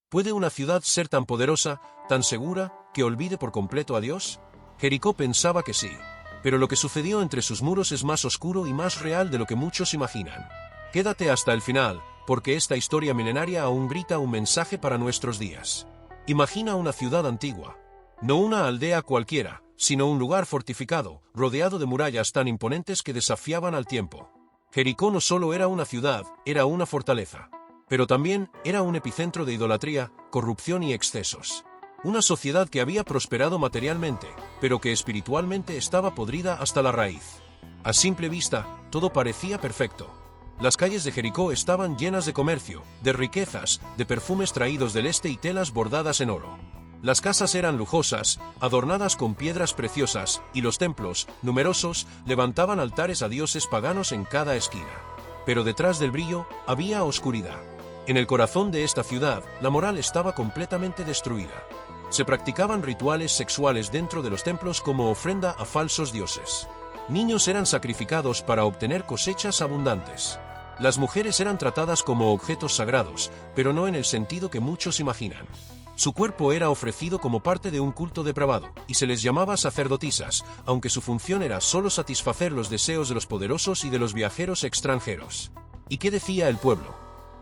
¿Puede una ciudad ser tan poderosa, tan segura, que olvide por completo a Dios? Jericó pensaba que sí, pero lo que sucedió entre sus muros es más oscuro y más real de lo que muchos imaginan. Quédate hasta el final, porque esta historia milenaria aún grita un mensaje para nuestros días. Imagina una ciudad antigua. No una aldea cualquiera, sino un lugar fortificado, rodeado de murallas tan imponentes que desafiaban al tiempo. Jericó no solo era una ciudad, era una fortaleza. Pero también era un epicentro de idolatría, corrupción y excesos. Una sociedad que había prosperado materialmente, pero que espiritualmente estaba podrida hasta la raíz. A simple vista, todo parecía perfecto. Las calles de Jericó estaban llenas de comercio, de riquezas, de perfumes traídos del este y telas bordadas en oro. Las casas eran lujosas, adornadas con piedras preciosas, y los templos, numerosos, levantaban altares a dioses paganos en cada esquina. Pero detrás del brillo, había oscuridad. En el corazón de esta ciudad, la moral estaba completamente destruida. Se practicaban rituales sexuales dentro de los templos como ofrenda a falsos dioses. Niños eran sacrificados para obtener cosechas abundantes. Las mujeres eran tratadas como objetos sagrados, pero no en el sentido que muchos imaginan. Su cuerpo era ofrecido como parte de un culto depravado, y se les llamaba sacerdotisas, aunque su función era solo satisfacer los deseos de los poderosos y de los viajeros extranjeros. ¿Y qué decía el pueblo?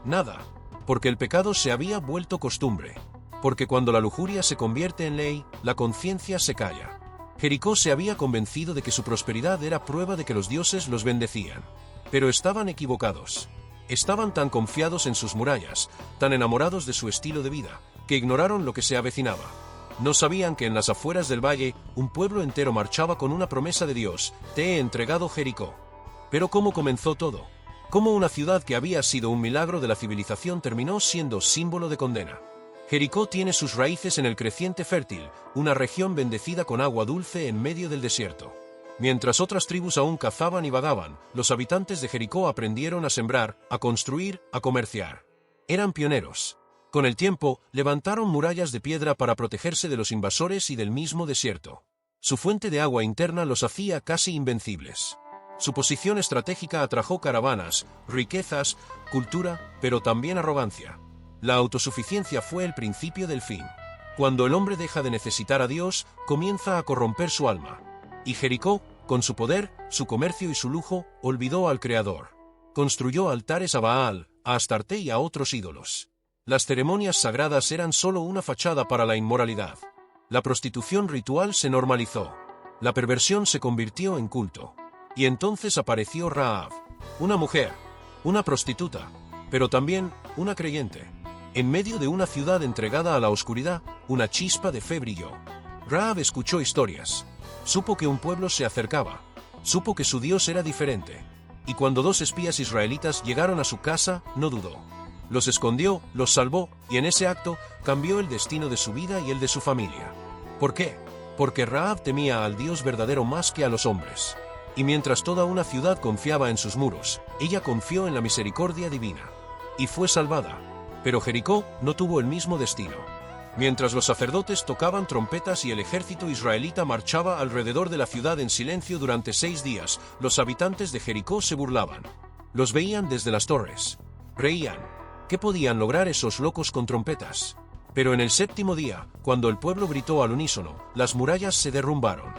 Nada, porque el pecado se había vuelto costumbre. Porque cuando la lujuria se convierte en ley, la conciencia se calla. Jericó se había convencido de que su prosperidad era prueba de que los dioses los bendecían. Pero estaban equivocados. Estaban tan confiados en sus murallas, tan enamorados de su estilo de vida, que ignoraron lo que se avecinaba. No sabían que en las afueras del valle, un pueblo entero marchaba con una promesa de Dios: te he entregado Jericó. Pero ¿cómo comenzó todo? ¿Cómo una ciudad que había sido un milagro de la civilización terminó siendo símbolo de condena? Jericó tiene sus raíces en el creciente fértil, una región bendecida con agua dulce en medio del desierto. Mientras otras tribus aún cazaban y vagaban, los habitantes de Jericó aprendieron a sembrar, a construir, a comerciar. Eran pioneros. Con el tiempo, levantaron murallas de piedra para protegerse de los invasores y del mismo desierto. Su fuente de agua interna los hacía casi invencibles. Su posición estratégica atrajo caravanas, riquezas, cultura, pero también arrogancia. La autosuficiencia fue el principio del fin. Cuando el hombre deja de necesitar a Dios, comienza a corromper su alma. Y Jericó, con su poder, su comercio y su lujo, olvidó al Creador. Construyó altares a Baal, a Astarte y a otros ídolos. Las ceremonias sagradas eran solo una fachada para la inmoralidad. La prostitución ritual se normalizó. La perversión se convirtió en culto. Y entonces apareció Rahab, una mujer, una prostituta, pero también una creyente. En medio de una ciudad entregada a la oscuridad, una chispa de fe brilló. Rahab escuchó historias. Supo que un pueblo se acercaba. Supo que su Dios era diferente. Y cuando 2 espías israelitas llegaron a su casa, no dudó. Los escondió, los salvó, y en ese acto cambió el destino de su vida y el de su familia. ¿Por qué? Porque Rahab temía al Dios verdadero más que a los hombres. Y mientras toda una ciudad confiaba en sus muros, ella confió en la misericordia divina. Y fue salvada. Pero Jericó no tuvo el mismo destino. Mientras los sacerdotes tocaban trompetas y el ejército israelita marchaba alrededor de la ciudad en silencio durante 6 días, los habitantes de Jericó se burlaban. Los veían desde las torres. Reían. ¿Qué podían lograr esos locos con trompetas? Pero en el 7º día, cuando el pueblo gritó al unísono, las murallas se derrumbaron.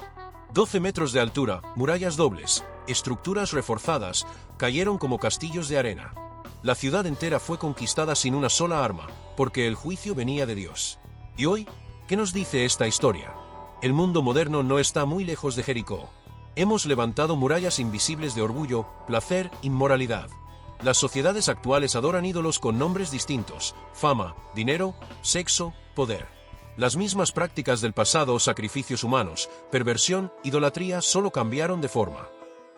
12 metros de altura, murallas dobles, estructuras reforzadas, cayeron como castillos de arena. La ciudad entera fue conquistada sin una sola arma, porque el juicio venía de Dios. ¿Y hoy? ¿Qué nos dice esta historia? El mundo moderno no está muy lejos de Jericó. Hemos levantado murallas invisibles de orgullo, placer, inmoralidad. Las sociedades actuales adoran ídolos con nombres distintos: fama, dinero, sexo, poder. Las mismas prácticas del pasado: sacrificios humanos, perversión, idolatría, solo cambiaron de forma.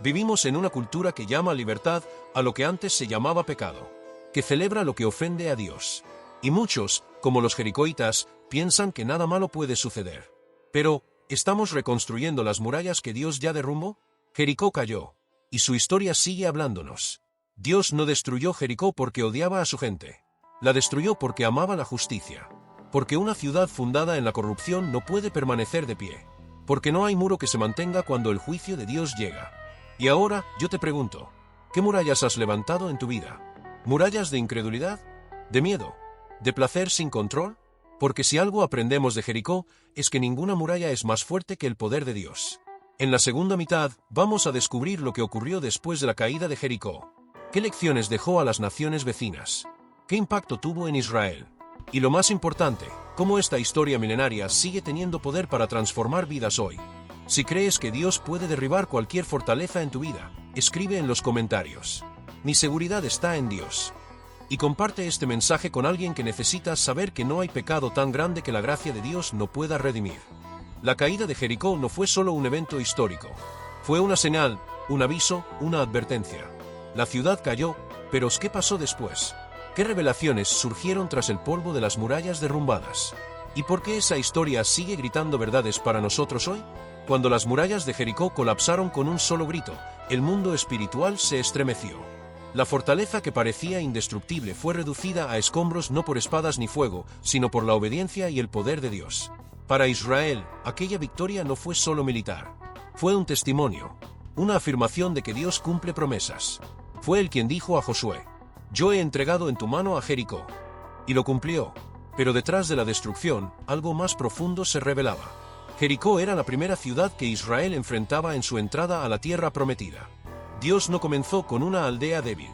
Vivimos en una cultura que llama libertad a lo que antes se llamaba pecado, que celebra lo que ofende a Dios. Y muchos, como los jericoitas, piensan que nada malo puede suceder. Pero, ¿estamos reconstruyendo las murallas que Dios ya derrumbó? Jericó cayó, y su historia sigue hablándonos. Dios no destruyó Jericó porque odiaba a su gente. La destruyó porque amaba la justicia. Porque una ciudad fundada en la corrupción no puede permanecer de pie. Porque no hay muro que se mantenga cuando el juicio de Dios llega. Y ahora, yo te pregunto, ¿qué murallas has levantado en tu vida? ¿Murallas de incredulidad? ¿De miedo? ¿De placer sin control? Porque si algo aprendemos de Jericó, es que ninguna muralla es más fuerte que el poder de Dios. En la segunda mitad, vamos a descubrir lo que ocurrió después de la caída de Jericó. ¿Qué lecciones dejó a las naciones vecinas? ¿Qué impacto tuvo en Israel? Y lo más importante, cómo esta historia milenaria sigue teniendo poder para transformar vidas hoy. Si crees que Dios puede derribar cualquier fortaleza en tu vida, escribe en los comentarios. Mi seguridad está en Dios. Y comparte este mensaje con alguien que necesita saber que no hay pecado tan grande que la gracia de Dios no pueda redimir. La caída de Jericó no fue solo un evento histórico. Fue una señal, un aviso, una advertencia. La ciudad cayó, pero ¿qué pasó después? ¿Qué revelaciones surgieron tras el polvo de las murallas derrumbadas? ¿Y por qué esa historia sigue gritando verdades para nosotros hoy? Cuando las murallas de Jericó colapsaron con un solo grito, el mundo espiritual se estremeció. La fortaleza que parecía indestructible fue reducida a escombros no por espadas ni fuego, sino por la obediencia y el poder de Dios. Para Israel, aquella victoria no fue solo militar. Fue un testimonio, una afirmación de que Dios cumple promesas. Fue Él quien dijo a Josué: «Yo he entregado en tu mano a Jericó». Y lo cumplió. Pero detrás de la destrucción, algo más profundo se revelaba. Jericó era la primera ciudad que Israel enfrentaba en su entrada a la tierra prometida. Dios no comenzó con una aldea débil.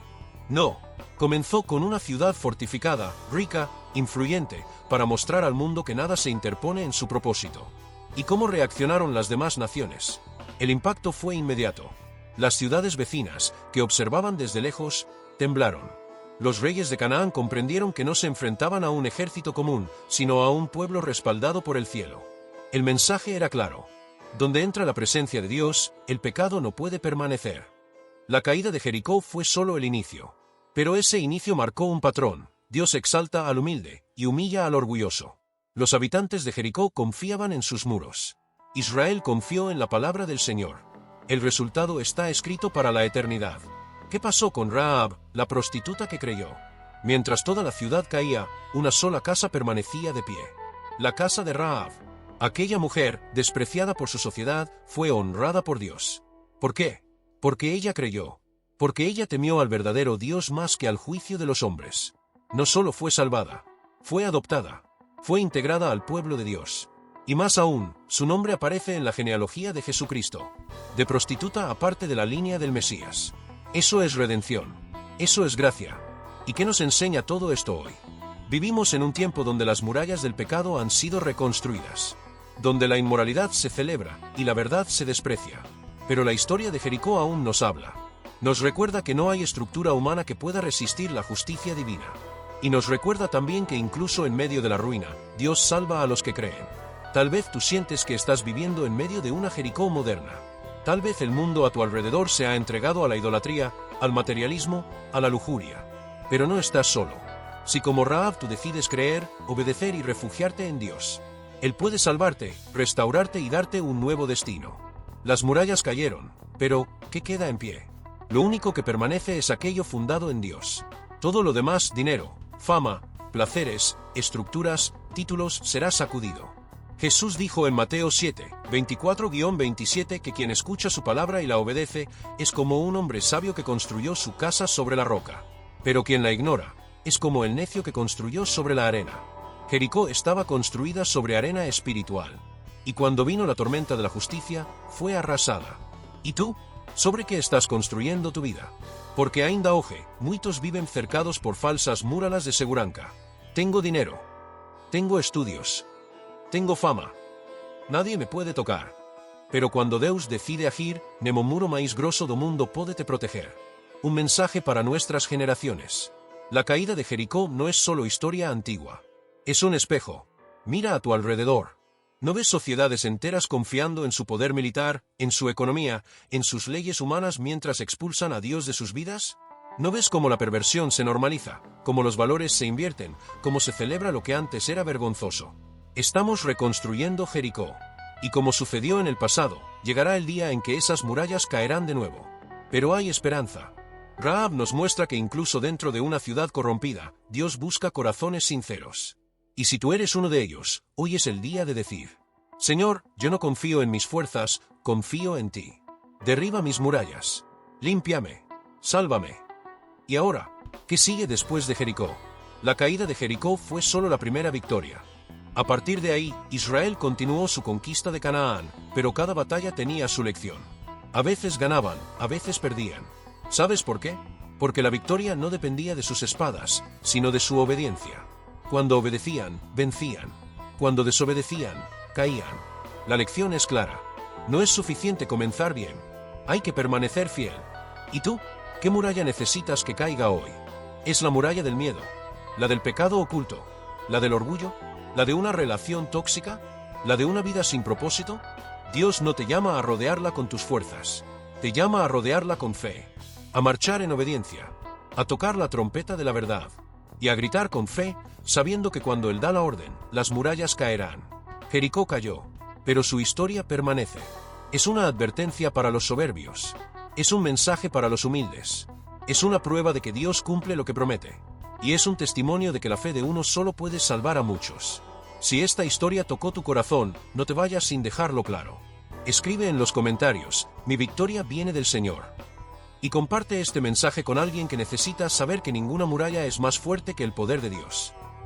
No, comenzó con una ciudad fortificada, rica, influyente, para mostrar al mundo que nada se interpone en su propósito. ¿Y cómo reaccionaron las demás naciones? El impacto fue inmediato. Las ciudades vecinas, que observaban desde lejos, temblaron. Los reyes de Canaán comprendieron que no se enfrentaban a un ejército común, sino a un pueblo respaldado por el cielo. El mensaje era claro. Donde entra la presencia de Dios, el pecado no puede permanecer. La caída de Jericó fue solo el inicio. Pero ese inicio marcó un patrón. Dios exalta al humilde y humilla al orgulloso. Los habitantes de Jericó confiaban en sus muros. Israel confió en la palabra del Señor. El resultado está escrito para la eternidad. ¿Qué pasó con Rahab, la prostituta que creyó? Mientras toda la ciudad caía, una sola casa permanecía de pie. La casa de Rahab. Aquella mujer, despreciada por su sociedad, fue honrada por Dios. ¿Por qué? Porque ella creyó. Porque ella temió al verdadero Dios más que al juicio de los hombres. No solo fue salvada, fue adoptada, fue integrada al pueblo de Dios. Y más aún, su nombre aparece en la genealogía de Jesucristo. De prostituta a parte de la línea del Mesías. Eso es redención. Eso es gracia. ¿Y qué nos enseña todo esto hoy? Vivimos en un tiempo donde las murallas del pecado han sido reconstruidas. Donde la inmoralidad se celebra y la verdad se desprecia. Pero la historia de Jericó aún nos habla. Nos recuerda que no hay estructura humana que pueda resistir la justicia divina. Y nos recuerda también que incluso en medio de la ruina, Dios salva a los que creen. Tal vez tú sientes que estás viviendo en medio de una Jericó moderna. Tal vez el mundo a tu alrededor se ha entregado a la idolatría, al materialismo, a la lujuria. Pero no estás solo. Si como Rahab tú decides creer, obedecer y refugiarte en Dios, Él puede salvarte, restaurarte y darte un nuevo destino. Las murallas cayeron, pero ¿qué queda en pie? Lo único que permanece es aquello fundado en Dios. Todo lo demás, dinero, fama, placeres, estructuras, títulos, será sacudido. Jesús dijo en Mateo 7, 24-27 que quien escucha su palabra y la obedece es como un hombre sabio que construyó su casa sobre la roca. Pero quien la ignora es como el necio que construyó sobre la arena. Jericó estaba construida sobre arena espiritual. Y cuando vino la tormenta de la justicia, fue arrasada. ¿Y tú? ¿Sobre qué estás construyendo tu vida? Porque ainda hoje, muitos viven cercados por falsas murallas de segurança. Tengo dinero. Tengo estudios. Tengo fama. Nadie me puede tocar. Pero cuando Deus decide agir, nemo muro mais grosso do mundo pode te proteger. Un mensaje para nuestras generaciones. La caída de Jericó no es solo historia antigua. Es un espejo. Mira a tu alrededor. ¿No ves sociedades enteras confiando en su poder militar, en su economía, en sus leyes humanas mientras expulsan a Dios de sus vidas? ¿No ves cómo la perversión se normaliza, cómo los valores se invierten, cómo se celebra lo que antes era vergonzoso? Estamos reconstruyendo Jericó. Y como sucedió en el pasado, llegará el día en que esas murallas caerán de nuevo. Pero hay esperanza. Rahab nos muestra que incluso dentro de una ciudad corrompida, Dios busca corazones sinceros. Y si tú eres uno de ellos, hoy es el día de decir: Señor, yo no confío en mis fuerzas, confío en ti. Derriba mis murallas. Límpiame. Sálvame. Y ahora, ¿qué sigue después de Jericó? La caída de Jericó fue solo la primera victoria. A partir de ahí, Israel continuó su conquista de Canaán, pero cada batalla tenía su lección. A veces ganaban, a veces perdían. ¿Sabes por qué? Porque la victoria no dependía de sus espadas, sino de su obediencia. Cuando obedecían, vencían. Cuando desobedecían, caían. La lección es clara. No es suficiente comenzar bien. Hay que permanecer fiel. ¿Y tú? ¿Qué muralla necesitas que caiga hoy? ¿Es la muralla del miedo? ¿La del pecado oculto? ¿La del orgullo? ¿La de una relación tóxica? ¿La de una vida sin propósito? Dios no te llama a rodearla con tus fuerzas. Te llama a rodearla con fe. A marchar en obediencia. A tocar la trompeta de la verdad. Y a gritar con fe, sabiendo que cuando Él da la orden, las murallas caerán. Jericó cayó, pero su historia permanece. Es una advertencia para los soberbios. Es un mensaje para los humildes. Es una prueba de que Dios cumple lo que promete. Y es un testimonio de que la fe de uno solo puede salvar a muchos. Si esta historia tocó tu corazón, no te vayas sin dejarlo claro. Escribe en los comentarios, mi victoria viene del Señor. Y comparte este mensaje con alguien que necesita saber que ninguna muralla es más fuerte que el poder de Dios.